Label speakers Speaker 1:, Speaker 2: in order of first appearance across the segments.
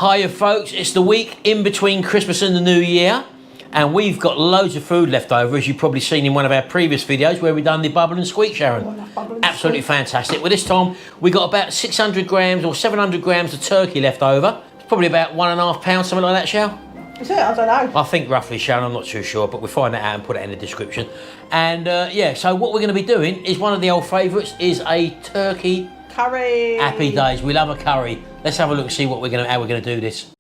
Speaker 1: Hiya folks, it's the week in between Christmas and the New Year, and we've got loads of food left over, as you've probably seen in one of our previous videos where we've done the bubble and squeak, Sharon. Absolutely fantastic. Well, this time we got about 600 grams or 700 grams of turkey left over. It's probably about 1.5 pounds, something like that, Shal?
Speaker 2: Is it? I don't know.
Speaker 1: I think roughly, Sharon, I'm not too sure, but we'll find that out and put it in the description. And yeah, so what we're going to be doing is one of the old favourites is a turkey
Speaker 2: curry.
Speaker 1: Happy days. We love a curry. Let's have a look and see what how we're going to do this.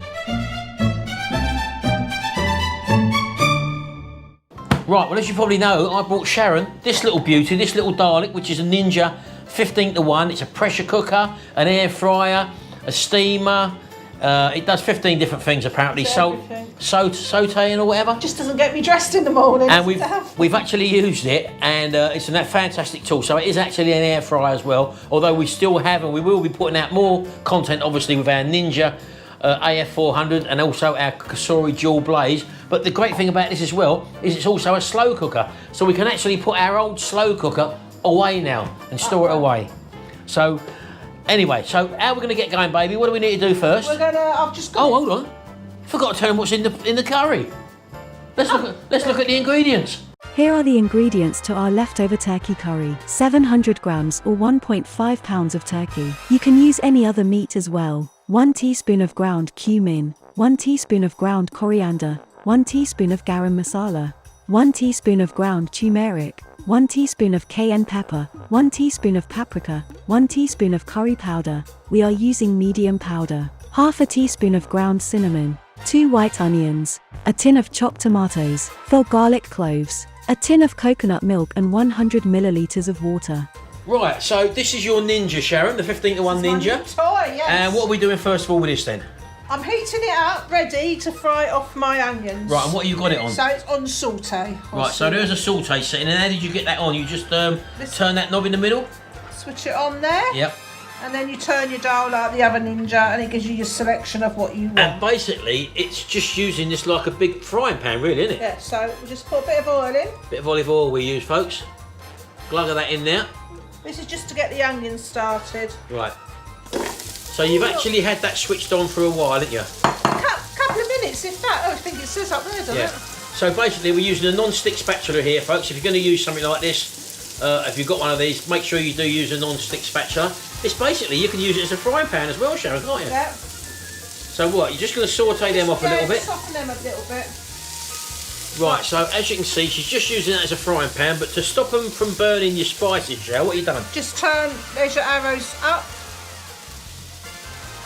Speaker 1: Right, well, as you probably know, I brought Sharon this little beauty, this little Dalek, which is a Ninja 15:1. It's a pressure cooker, an air fryer, a steamer. It does 15 different things apparently. Sauteing or whatever.
Speaker 2: Just doesn't get me dressed in the morning.
Speaker 1: And we've actually used it, and it's a fantastic tool. So it is actually an air fryer as well. Although we still have, and we will be putting out more content, obviously, with our Ninja AF400 and also our Cosori dual blaze. But the great thing about this as well is it's also a slow cooker, so we can actually put our old slow cooker away now and store it away. So. Anyway, so how we're going to get going, baby? What do we need to do first?
Speaker 2: I've just got.
Speaker 1: Oh, hold on. Forgot to tell them what's in the curry. Let's look at the ingredients.
Speaker 3: Here are the ingredients to our leftover turkey curry. 700 grams or 1.5 pounds of turkey. You can use any other meat as well. 1 teaspoon of ground cumin, 1 teaspoon of ground coriander, 1 teaspoon of garam masala, 1 teaspoon of ground turmeric, 1 teaspoon of cayenne pepper, 1 teaspoon of paprika, 1 teaspoon of curry powder. We are using medium powder. Half a teaspoon of ground cinnamon, 2 white onions, a tin of chopped tomatoes, 4 garlic cloves, a tin of coconut milk and 100 milliliters of water.
Speaker 1: Right, so this is your Ninja, Sharon, the 15:1 Ninja.
Speaker 2: Toy, yes.
Speaker 1: And what are we doing first of all with this then?
Speaker 2: I'm heating it up, ready to fry off my onions.
Speaker 1: Right, and what have you got it on?
Speaker 2: So it's on saute.
Speaker 1: Right, so there's a saute setting, and how did you get that on? You just turn that knob in the middle?
Speaker 2: Switch it on there.
Speaker 1: Yep.
Speaker 2: And then you turn your dial like the other Ninja, and it gives you your selection of what you want.
Speaker 1: And basically, it's just using this like a big frying pan, really, isn't it?
Speaker 2: Yeah, so we just put a bit of oil in.
Speaker 1: Bit of olive oil we use, folks. Glug of that in there.
Speaker 2: This is just to get the onions started.
Speaker 1: Right. So you've actually had that switched on for a while, haven't you?
Speaker 2: Couple of minutes, if that. Oh, I think it says up there, doesn't it?
Speaker 1: So basically, we're using a non-stick spatula here, folks. If you're going to use something like this, if you've got one of these, make sure you do use a non-stick spatula. It's basically, you can use it as a frying pan as well, Sharon, can't you?
Speaker 2: Yeah.
Speaker 1: So what, you're just going to saute them off a little bit?
Speaker 2: Soften them a little bit.
Speaker 1: Right, so as you can see, she's just using that as a frying pan, but to stop them from burning your spices, Shell, what have you done?
Speaker 2: Just turn, there's your arrows up.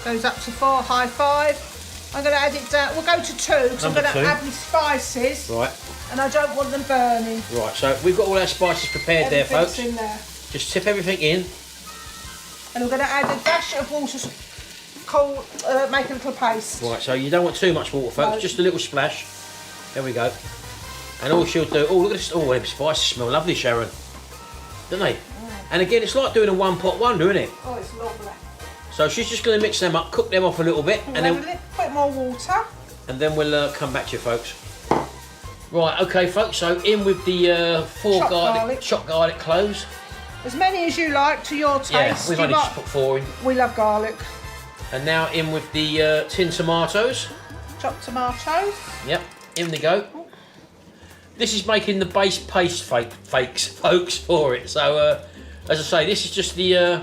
Speaker 2: Goes up to 4, high 5. I'm going to add it down, we'll go to 2, because I'm going to add my spices.
Speaker 1: Right.
Speaker 2: And I don't want them burning.
Speaker 1: Right, so we've got all our spices prepared there, folks.
Speaker 2: In there.
Speaker 1: Just tip everything in.
Speaker 2: And I'm going to add a dash of water to make a little paste.
Speaker 1: Right, so you don't want too much water, folks, just a little splash. There we go. And all she'll do, oh, look at this, oh, them spices smell lovely, Sharon. Don't they? And again, it's like doing a one-pot wonder, isn't it?
Speaker 2: Oh, it's lovely.
Speaker 1: So she's just going to mix them up, cook them off a little bit, and then
Speaker 2: a bit more water.
Speaker 1: And then we'll come back to you, folks. Right, okay, folks. So in with the 4 chopped garlic cloves.
Speaker 2: As many as you like to your taste.
Speaker 1: Yeah, we've only just put 4 in.
Speaker 2: We love garlic.
Speaker 1: And now in with the tin tomatoes.
Speaker 2: Chopped tomatoes.
Speaker 1: Yep, in they go. This is making the base paste fakes, folks, for it. So as I say, this is just the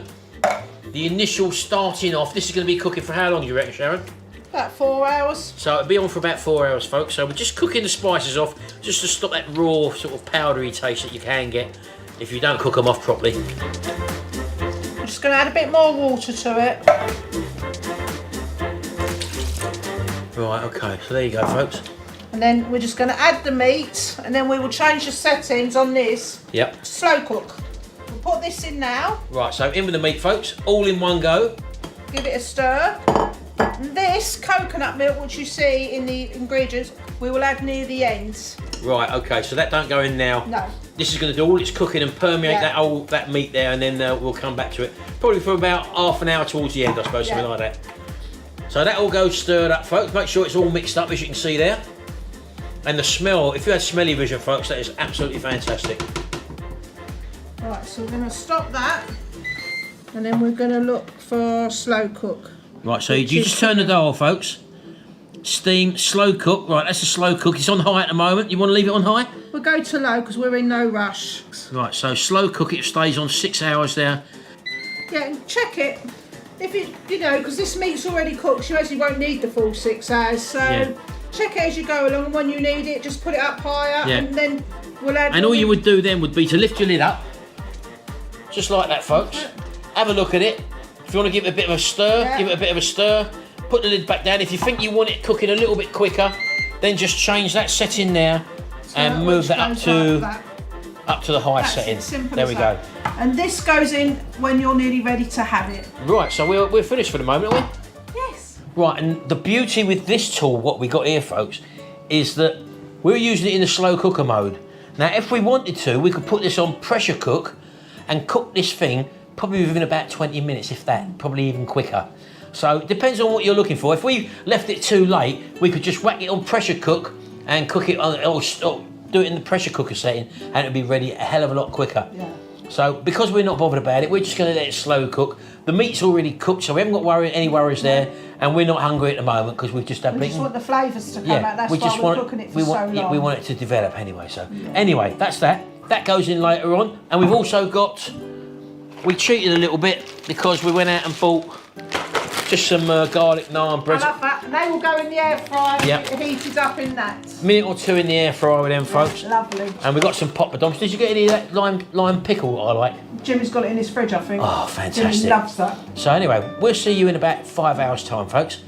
Speaker 1: initial starting off. This is going to be cooking for how long, do you reckon, Sharon?
Speaker 2: About 4 hours.
Speaker 1: So it'll be on for about 4 hours, folks. So we're just cooking the spices off, just to stop that raw, sort of powdery taste that you can get if you don't cook them off properly.
Speaker 2: I'm just going to add a bit more water to it.
Speaker 1: Right, okay. So there you go, folks.
Speaker 2: And then we're just going to add the meat, and then we will change the settings on this.
Speaker 1: Yep.
Speaker 2: To slow cook. We'll put this in now.
Speaker 1: Right, so in with the meat, folks. All in one go.
Speaker 2: Give it a stir. And this coconut milk, which you see in the ingredients, we will add near the ends.
Speaker 1: Right, okay, so that don't go in now.
Speaker 2: No.
Speaker 1: This is going to do all its cooking and permeate that meat there, and then we'll come back to it. Probably for about half an hour towards the end, I suppose, something like that. So that all goes stirred up, folks. Make sure it's all mixed up, as you can see there. And the smell, if you had smelly vision, folks, that is absolutely fantastic.
Speaker 2: Right, so we're going to stop that, and then we're going to look for slow cook.
Speaker 1: Right, so you just turn the dial, folks. Steam, slow cook. Right, that's a slow cook. It's on high at the moment. You want to leave it on high?
Speaker 2: We'll go to low because we're in no rush.
Speaker 1: Right, so slow cook. It stays on 6 hours there.
Speaker 2: Yeah, and check it. If it, you know, because this meat's already cooked, you actually won't need the full 6 hours. So check it as you go along, and when you need it, just put it up higher, and then we'll add.
Speaker 1: And all you would do then would be to lift your lid up, just like that, folks. Have a look at it. If you want to give it a bit of a stir, give it a bit of a stir. Put the lid back down. If you think you want it cooking a little bit quicker, then just change that setting there and move that up to the high setting. There we go.
Speaker 2: And this goes in when you're nearly ready to have it.
Speaker 1: Right, so we're finished for the moment, aren't we?
Speaker 2: Yes.
Speaker 1: Right, and the beauty with this tool, what we got here, folks, is that we're using it in the slow cooker mode. Now, if we wanted to, we could put this on pressure cook and cook this thing probably within about 20 minutes, if that, probably even quicker. So it depends on what you're looking for. If we left it too late, we could just whack it on pressure cook and cook it on, or do it in the pressure cooker setting, and it'll be ready a hell of a lot quicker.
Speaker 2: Yeah.
Speaker 1: So because we're not bothered about it, we're just going to let it slow cook. The meat's already cooked, so we haven't got any worries there, and we're not hungry at the moment because we've just had.
Speaker 2: We just want the flavours to come out. That's why we're cooking it for so long.
Speaker 1: Yeah, we want it to develop anyway. So anyway, that's that. That goes in later on, and we've also got. We cheated a little bit because we went out and bought just some garlic naan bread.
Speaker 2: I love that. And they will go in the air fryer, heated up in that.
Speaker 1: Minute or two in the air fryer with them, folks.
Speaker 2: Lovely.
Speaker 1: And we got some poppadoms. Did you get any of that lime pickle I like?
Speaker 2: Jimmy's got it in his fridge, I think.
Speaker 1: Oh, fantastic.
Speaker 2: Jimmy loves that.
Speaker 1: So anyway, we'll see you in about 5 hours' time, folks.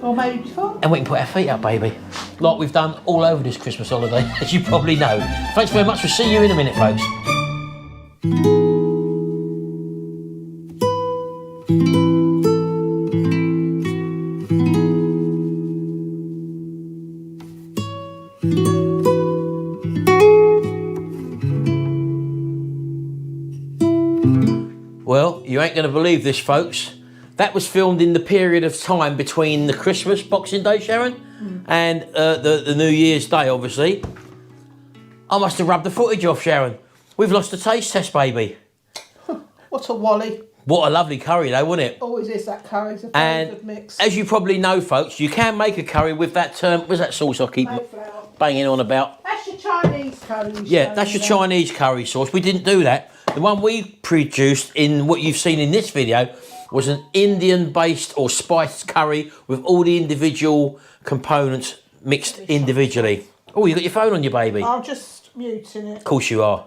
Speaker 2: Or maybe before.
Speaker 1: And we can put our feet up, baby. Like we've done all over this Christmas holiday, as you probably know. Thanks very much. We'll see you in a minute, folks. Well, you ain't going to believe this, folks. That was filmed in the period of time between the Christmas Boxing Day, Sharon, and the New Year's Day, obviously. I must have rubbed the footage off, Sharon. We've lost the taste test, baby.
Speaker 2: What a wally.
Speaker 1: What a lovely curry, though, wasn't it?
Speaker 2: Always is that curry. It's a very good mix.
Speaker 1: As you probably know, folks, you can make a curry with that what's that sauce I keep banging on about?
Speaker 2: That's your Chinese curry.
Speaker 1: Yeah, that's your Chinese curry sauce. We didn't do that. The one we produced in what you've seen in this video was an Indian-based or spiced curry with all the individual components mixed individually. Oh, you got your phone on you, baby?
Speaker 2: I'm just muting it.
Speaker 1: Of course you are.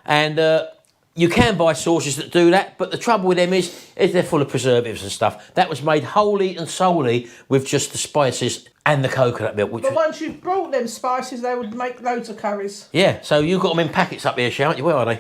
Speaker 1: And you can buy sauces that do that, but the trouble with them is they're full of preservatives and stuff. That was made wholly and solely with just the spices and the coconut milk.
Speaker 2: But once you've brought them spices, they would make loads of curries.
Speaker 1: Yeah, so you've got them in packets up here, shan't you? Where are they?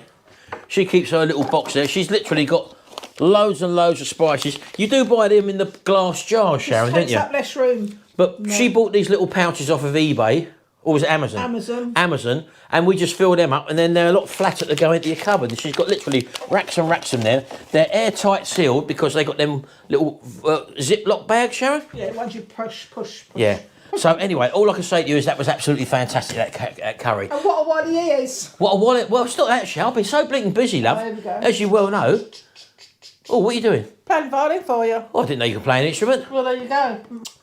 Speaker 1: She keeps her little box there. She's literally got loads and loads of spices. You do buy them in the glass jars, Sharon, don't you?
Speaker 2: Takes up less room.
Speaker 1: But she bought these little pouches off of eBay. Or was it Amazon? Amazon. And we just fill them up, and then they're a lot flatter to go into your cupboard. And she's got literally racks and racks in there. They're airtight sealed because they got them little Ziploc bags, Sharon?
Speaker 2: Yeah, once you push.
Speaker 1: Yeah. So anyway, all I can say to you is that was absolutely fantastic, that curry.
Speaker 2: And what a wally he is.
Speaker 1: What a wallet. Well, it's not that, Shell. I've been so blinking busy, love.
Speaker 2: There we go.
Speaker 1: As you well know. Oh, what are you doing?
Speaker 2: Playing violin for you.
Speaker 1: Oh, I didn't know you could play an instrument.
Speaker 2: Well, there you go.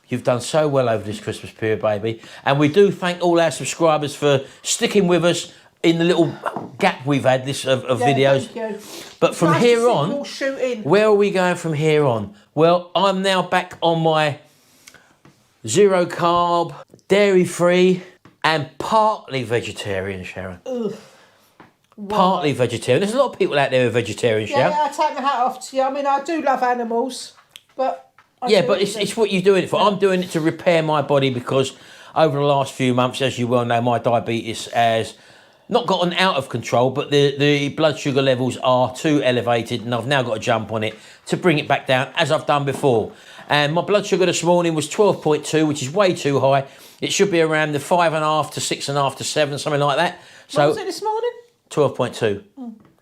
Speaker 1: You've done so well over this Christmas period, baby. And we do thank all our subscribers for sticking with us in the little gap we've had of videos.
Speaker 2: Thank you.
Speaker 1: But from
Speaker 2: nice
Speaker 1: here
Speaker 2: to see
Speaker 1: on,
Speaker 2: you all shooting.
Speaker 1: where are we going from here on? Well, I'm now back on my 0 carb, dairy free, and partly vegetarian, Sharon.
Speaker 2: Ugh.
Speaker 1: Partly vegetarian. There's a lot of people out there who are vegetarian, Sharon.
Speaker 2: Yeah, I take my hat off to you. I mean, I do love animals, but...
Speaker 1: But it's what you're doing it for. I'm doing it to repair my body because over the last few months, as you well know, my diabetes has not gotten out of control, but the blood sugar levels are too elevated, and I've now got to jump on it to bring it back down, as I've done before. And my blood sugar this morning was 12.2, which is way too high. It should be around the 5.5 to 6.5 to 7, something like that. So
Speaker 2: what was it this morning?
Speaker 1: 12.2.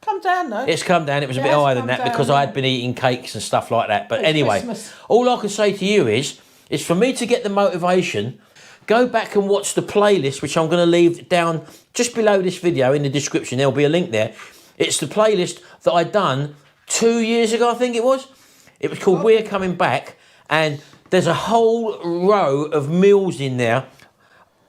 Speaker 2: Come down though.
Speaker 1: It's come down. It was a bit higher than that because I had been eating cakes and stuff like that. But anyway,
Speaker 2: Christmas.
Speaker 1: all I can say to you is for me to get the motivation, go back and watch the playlist, which I'm going to leave down just below this video in the description. There'll be a link there. It's the playlist that I done 2 years ago, I think it was. It was called We're Coming Back, and there's a whole row of meals in there.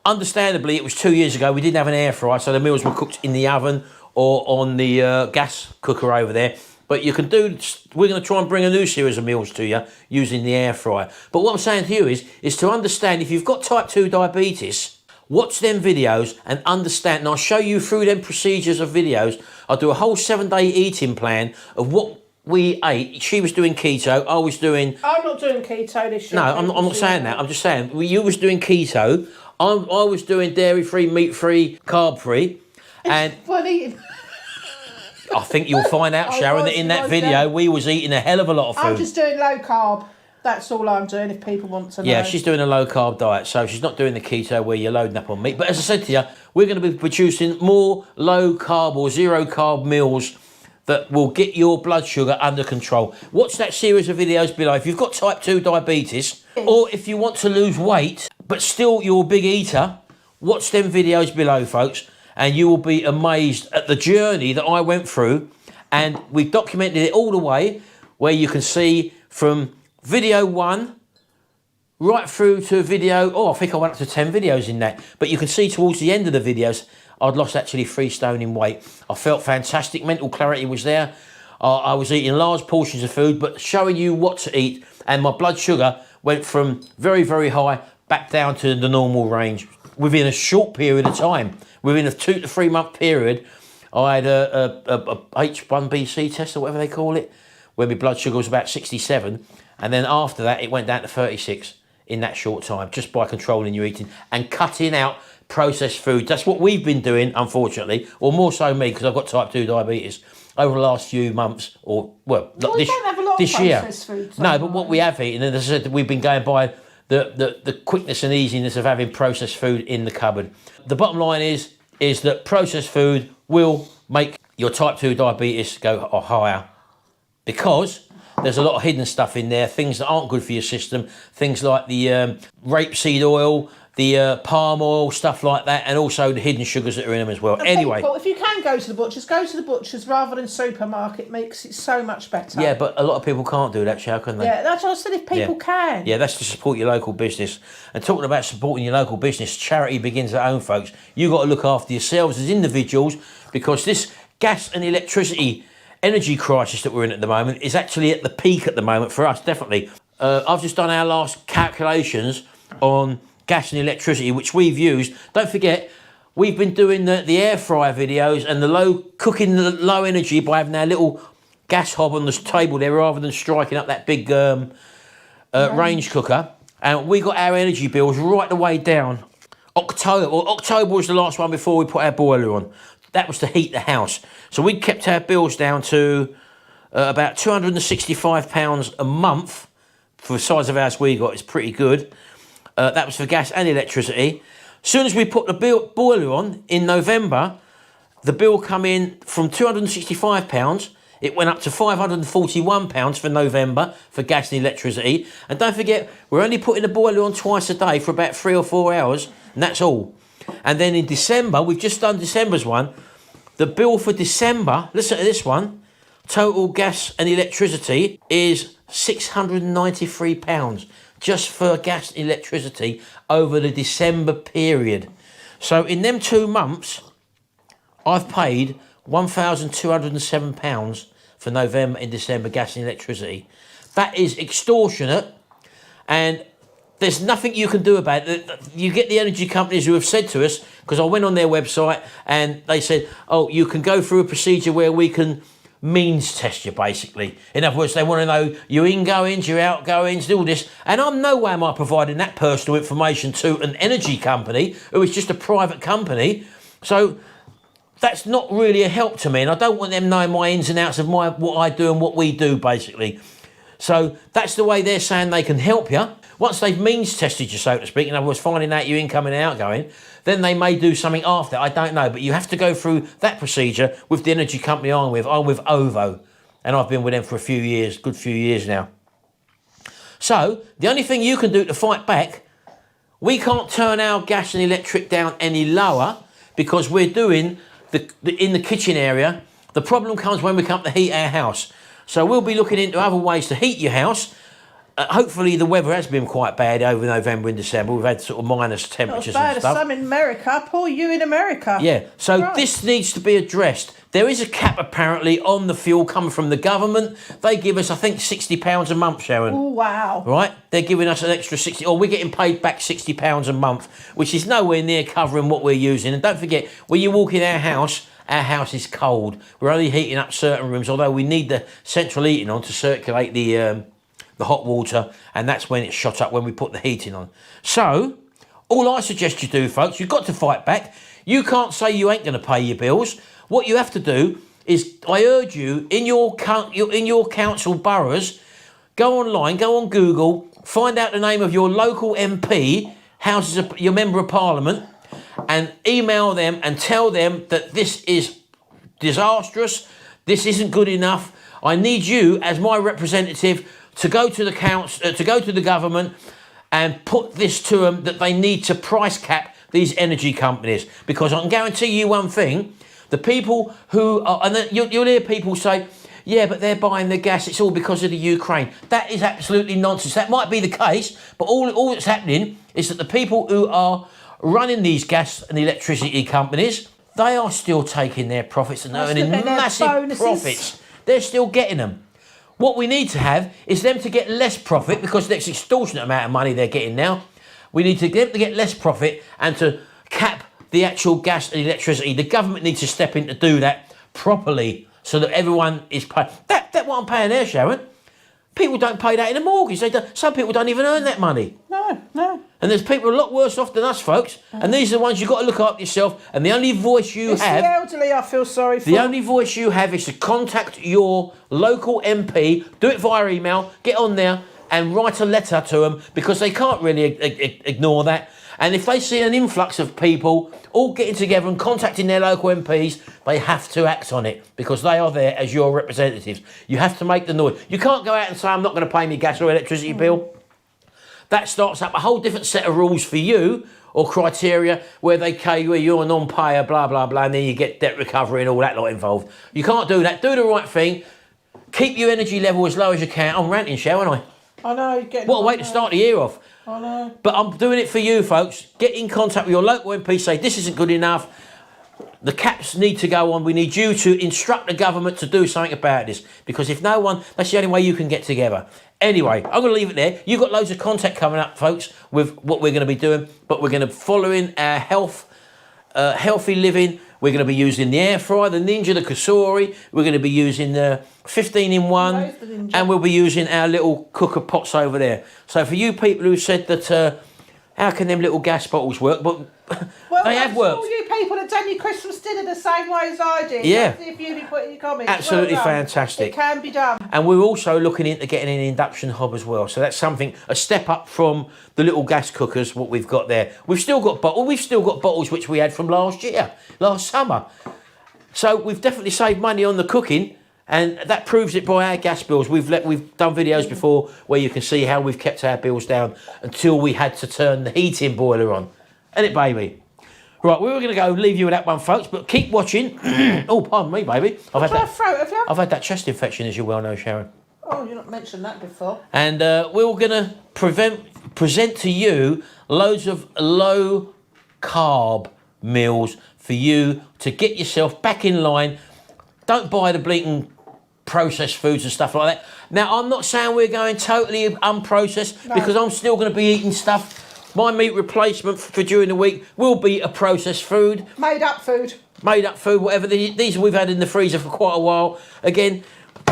Speaker 1: Understandably, it was 2 years ago. We didn't have an air fryer, so the meals were cooked in the oven or on the gas cooker over there. But you can do, we're going to try and bring a new series of meals to you using the air fryer. But what I'm saying to you is to understand, if you've got type 2 diabetes, watch them videos and understand. And I'll show you through them procedures of videos. I'll do a whole 7-day eating plan of what we ate. She was doing keto. I was doing...
Speaker 2: I'm not doing keto this year.
Speaker 1: No, I'm not saying that. I'm just saying, you was doing keto. I was doing dairy-free, meat-free, carb-free. And
Speaker 2: funny.
Speaker 1: I think you'll find out, Sharon, that in that video, we was eating a hell of a lot of food.
Speaker 2: I'm just doing low carb. That's all I'm doing, if people want to know.
Speaker 1: Yeah, she's doing a low carb diet, so she's not doing the keto where you're loading up on meat. But as I said to you, we're going to be producing more low carb or zero carb meals that will get your blood sugar under control. Watch that series of videos below. If you've got type 2 diabetes, or if you want to lose weight, but still you're a big eater, watch them videos below, folks, and you will be amazed at the journey that I went through. And we've documented it all the way, where you can see from video 1 right through to video, I think I went up to 10 videos in that. But you can see towards the end of the videos, I'd lost actually 3 stone in weight. I felt fantastic, mental clarity was there. I was eating large portions of food, but showing you what to eat. And my blood sugar went from very, very high back down to the normal range within a short period of time. Within a 2 to 3 month period, I had a H1BC test, or whatever they call it, where my blood sugar was about 67. And then after that, it went down to 36 in that short time, just by controlling your eating and cutting out processed food. That's what we've been doing, unfortunately, or more so me, because I've got type 2 diabetes, over the last few months, or, well, not
Speaker 2: we
Speaker 1: this,
Speaker 2: don't have a lot
Speaker 1: this
Speaker 2: of
Speaker 1: year.
Speaker 2: processed food,
Speaker 1: No, but what we have eaten, and as I said, we've been going by the quickness and easiness of having processed food in the cupboard. The bottom line is that processed food will make your type 2 diabetes go higher, because there's a lot of hidden stuff in there, things that aren't good for your system, things like the rapeseed oil, the palm oil, stuff like that, and also the hidden sugars that are in them as well. Anyway.
Speaker 2: People, if you can go to the butchers rather than supermarket, makes it so much better.
Speaker 1: Yeah, but a lot of people can't do that, Shao, can they?
Speaker 2: Yeah, that's what I said, if people can.
Speaker 1: Yeah, that's to support your local business. And talking about supporting your local business, charity begins at home, folks. You've got to look after yourselves as individuals, because this gas and electricity energy crisis that we're in at the moment is actually at the peak at the moment for us, definitely. I've just done our last calculations on gas and electricity, which we've used. Don't forget, we've been doing the air fryer videos and cooking the low energy by having our little gas hob on the table there rather than striking up that big range cooker. And we got our energy bills right the way down. October was the last one before we put our boiler on. That was to heat the house. So we kept our bills down to about £265 a month. For the size of house we got, it's pretty good. That was for gas and electricity. As soon as we put the boiler on in November, the bill come in from £265. It went up to £541 for November for gas and electricity. And don't forget, we're only putting the boiler on twice a day for about 3 or 4 hours, and that's all. And then in December, we've just done December's one. The bill for December, listen to this one, total gas and electricity is £693 just for gas and electricity over the December period. So in them 2 months, I've paid £1,207 for November and December gas and electricity. That is extortionate, and there's nothing you can do about it. You get the energy companies who have said to us, because I went on their website and they said, oh, you can go through a procedure where we can means test you, basically. In other words, they want to know your ingoings, your outgoings, all this. And I'm no way am I providing that personal information to an energy company who is just a private company. So that's not really a help to me, and I don't want them knowing my ins and outs of what I do and what we do, basically. So that's the way they're saying they can help you. Once they've means tested you, so to speak, in other words, finding out your income and outgoing, then they may do something after. I don't know, but you have to go through that procedure with the energy company I'm with. I'm with OVO, and I've been with them for a few years, good few years now. So the only thing you can do to fight back, we can't turn our gas and electric down any lower because we're doing in the kitchen area. The problem comes when we come to heat our house. So we'll be looking into other ways to heat your house. Hopefully the weather has been quite bad over November and December. We've had sort of minus temperatures
Speaker 2: Not as bad
Speaker 1: and
Speaker 2: as
Speaker 1: stuff.
Speaker 2: some in America. Poor you in America.
Speaker 1: Yeah, so
Speaker 2: Right.
Speaker 1: this needs to be addressed. There is a cap apparently on the fuel coming from the government. They give us, I think, £60 a month, Sharon.
Speaker 2: Oh, wow.
Speaker 1: Right? They're giving us an extra 60, or we're getting paid back £60 a month, which is nowhere near covering what we're using. And don't forget, when you walk in our house is cold. We're only heating up certain rooms, although we need the central heating on to circulate the hot water, and that's when it's shot up when we put the heating on. So, all I suggest you do, folks, you've got to fight back. You can't say you ain't going to pay your bills. What you have to do is, I urge you, in your council boroughs, go online, go on Google, find out the name of your local MP, your Member of Parliament, and email them and tell them that this is disastrous, this isn't good enough. I need you, as my representative, to go to the council, to go to the government and put this to them that they need to price cap these energy companies. Because I can guarantee you one thing, the people who are, and you'll hear people say, yeah, but they're buying the gas, it's all because of the Ukraine. That is absolutely nonsense. That might be the case, but all that's happening is that the people who are running these gas and electricity companies, they are still taking their profits and earning massive profits. They're still getting them. What we need to have is them to get less profit, because that's extortionate amount of money they're getting now. We need to get them to get less profit and to cap the actual gas and electricity. The government needs to step in to do that properly so that everyone is paid. That what I'm paying there, Sharon. People don't pay that in a mortgage. Some people don't even earn that money.
Speaker 2: No.
Speaker 1: And there's people a lot worse off than us, folks. And these are the ones you've got to look after yourself. And the only voice you
Speaker 2: It's
Speaker 1: have...
Speaker 2: the elderly I feel sorry for.
Speaker 1: The only voice you have is to contact your local MP, do it via email, get on there and write a letter to them, because they can't really ignore that. And if they see an influx of people all getting together and contacting their local MPs, they have to act on it, because they are there as your representatives. You have to make the noise. You can't go out and say, I'm not going to pay my gas or electricity bill. That starts up a whole different set of rules for you, or criteria, where you're a non-payer, blah, blah, blah, and then you get debt recovery and all that lot involved. You can't do that. Do the right thing. Keep your energy level as low as you can. I'm ranting, Shell, aren't I?
Speaker 2: I know. You're getting
Speaker 1: What a way to start the year off.
Speaker 2: I know.
Speaker 1: But I'm doing it for you, folks. Get in contact with your local MP, say this isn't good enough. The caps need to go on. We need you to instruct the government to do something about this, because if no one, that's the only way you can get together. Anyway, I'm going to leave it there. You've got loads of content coming up, folks, with what we're going to be doing, but we're going to follow in our healthy living. We're going to be using the air fryer, the Ninja, the Kasori. We're going to be using the 15-in-1, and we'll be using our little cooker pots over there. So for you people who said that, how can them little gas bottles work? But they have worked.
Speaker 2: All you people that done your Christmas dinner the same way as I did.
Speaker 1: Yeah.
Speaker 2: If you put in your comments.
Speaker 1: Absolutely
Speaker 2: well done.
Speaker 1: fantastic.
Speaker 2: It can be done.
Speaker 1: And we're also looking into getting an induction hob as well. So that's something, a step up from the little gas cookers, what we've got there. We've still got bottles which we had from last summer. So we've definitely saved money on the cooking, and that proves it by our gas bills. We've done videos before where you can see how we've kept our bills down until we had to turn the heating boiler on. Ain't it, baby? Right, we were going to go leave you with that one, folks, but keep watching. Oh, pardon me, baby. I've had that chest infection, as you well know, Sharon.
Speaker 2: Oh, you've not mentioned that before.
Speaker 1: And we're going to present to you loads of low-carb meals for you to get yourself back in line. Don't buy the bleating processed foods and stuff like that. Now, I'm not saying we're going totally unprocessed, because I'm still going to be eating stuff. My meat replacement for during the week will be a processed food.
Speaker 2: Made up food,
Speaker 1: whatever. These we've had in the freezer for quite a while. Again,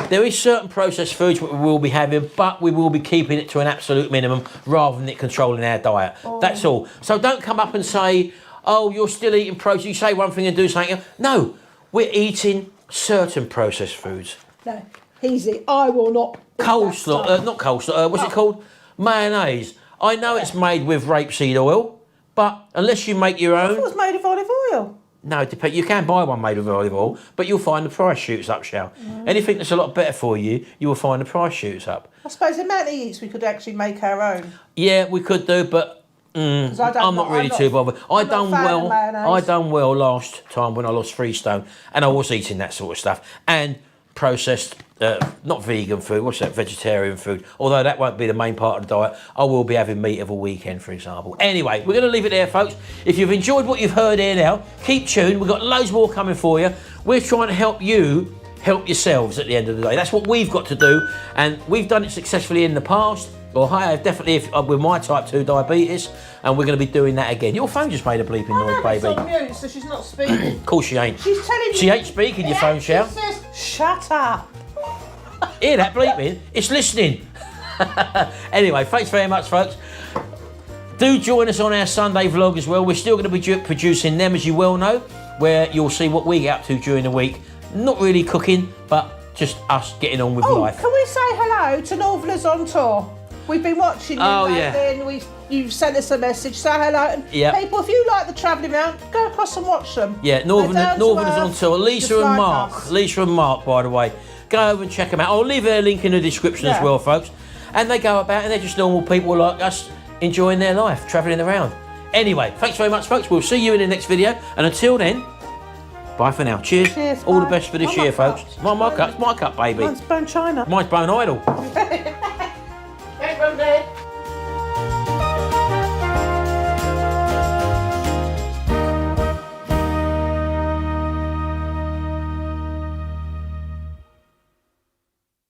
Speaker 1: there is certain processed foods that we will be having, but we will be keeping it to an absolute minimum rather than it controlling our diet. Oh. That's all. So don't come up and say, oh, you're still eating processed. You say one thing and do something else. No, we're eating certain processed foods.
Speaker 2: No, easy. I will not.
Speaker 1: Coleslaw, not coleslaw. What's it called? Mayonnaise. I know it's made with rapeseed oil, but unless you make your own...
Speaker 2: I thought it was made of olive oil.
Speaker 1: No, it depends. You can buy one made with olive oil, but you'll find the price shoots up, Shell. Anything that's a lot better for you, you will find the price shoots up.
Speaker 2: I suppose the amount he eats, we could actually make our own.
Speaker 1: Yeah, we could do, but I'm not really too bothered. I done well last time when I lost 3 stone, and I was eating that sort of stuff. And processed, not vegan food, what's that, vegetarian food, although that won't be the main part of the diet. I will be having meat of a weekend, for example. Anyway, we're going to leave it there, folks. If you've enjoyed what you've heard here now, keep tuned. We've got loads more coming for you. We're trying to help you help yourselves at the end of the day. That's what we've got to do, and we've done it successfully in the past. Well, I have definitely with my type 2 diabetes, and we're going to be doing that again. Your phone just made a bleeping noise, baby.
Speaker 2: It's on mute, so she's not speaking.
Speaker 1: Of course she ain't.
Speaker 2: She's telling me.
Speaker 1: She ain't speaking, your phone, Shell.
Speaker 2: She says, shut up.
Speaker 1: Hear that bleeping? It's listening. Anyway, thanks very much, folks. Do join us on our Sunday vlog as well. We're still going to be producing them, as you well know, where you'll see what we get up to during the week. Not really cooking, but just us getting on with life.
Speaker 2: Can we say hello to Northerners on Tour? We've been watching you lately, and you've sent us a message. Say hello. And people, if you like the travelling round, go across and watch them.
Speaker 1: Yeah, Northerners on Tour. Lisa and Mark. Lisa and Mark, by the way. Go over and check them out. I'll leave their link in the description as well, folks. And they go about and they're just normal people like us enjoying their life, travelling around. Anyway, thanks very much, folks. We'll see you in the next video. And until then, bye for now. Cheers. All the best for this year, folks. My cup, baby.
Speaker 2: Mine's Bone China.
Speaker 1: Mine's Bone Idol.